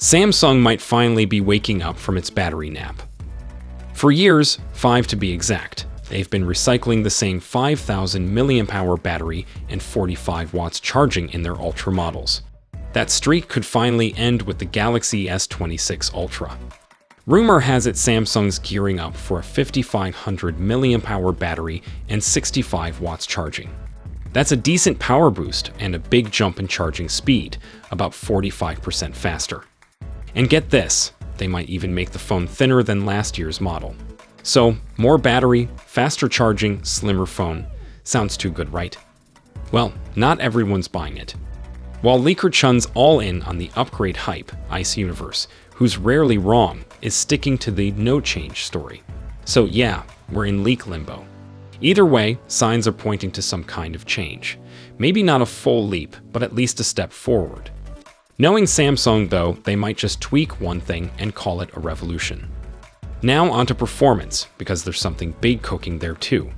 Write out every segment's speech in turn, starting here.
Samsung might finally be waking up from its battery nap. For years, 5 to be exact, they've been recycling the same 5,000 mAh battery and 45 watts charging in their Ultra models. That streak could finally end with the Galaxy S26 Ultra. Rumor has it Samsung's gearing up for a 5,500 mAh battery and 65 watts charging. That's a decent power boost and a big jump in charging speed, about 45% faster. And get this, they might even make the phone thinner than last year's model. So, more battery, faster charging, slimmer phone. Sounds too good, right? Well, not everyone's buying it. While leaker Chun's all in on the upgrade hype, Ice Universe, who's rarely wrong, is sticking to the no change story. So yeah, we're in leak limbo. Either way, signs are pointing to some kind of change. Maybe not a full leap, but at least a step forward. Knowing Samsung though, they might just tweak one thing and call it a revolution. Now onto performance, because there's something big cooking there too.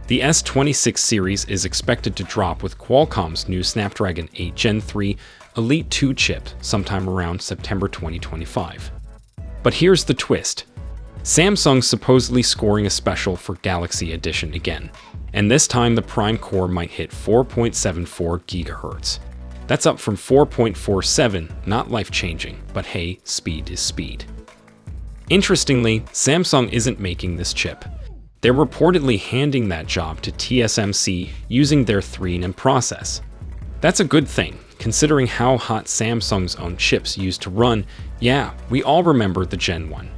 The S26 series is expected to drop with Qualcomm's new Snapdragon 8 Gen 3 Elite 2 chip sometime around September 2025. But here's the twist. Samsung's supposedly scoring a special for Galaxy Edition again, and this time the Prime core might hit 4.74 GHz. That's up from 4.47, not life-changing, but hey, speed is speed. Interestingly, Samsung isn't making this chip. They're reportedly handing that job to TSMC using their 3nm process. That's a good thing, considering how hot Samsung's own chips used to run. Yeah, we all remember the Gen 1.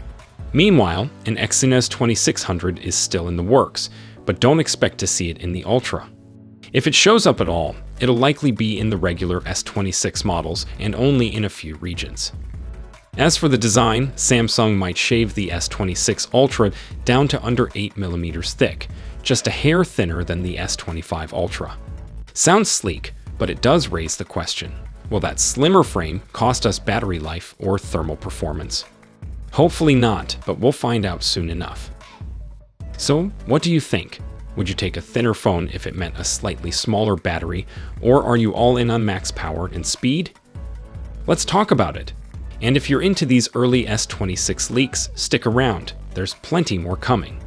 Meanwhile, an Exynos 2600 is still in the works, but don't expect to see it in the Ultra. If it shows up at all, it'll likely be in the regular S26 models and only in a few regions. As for the design, Samsung might shave the S26 Ultra down to under 8mm thick, just a hair thinner than the S25 Ultra. Sounds sleek, but it does raise the question, will that slimmer frame cost us battery life or thermal performance? Hopefully not, but we'll find out soon enough. So, what do you think? Would you take a thinner phone if it meant a slightly smaller battery, or are you all in on max power and speed? Let's talk about it. And if you're into these early S26 leaks, stick around, there's plenty more coming.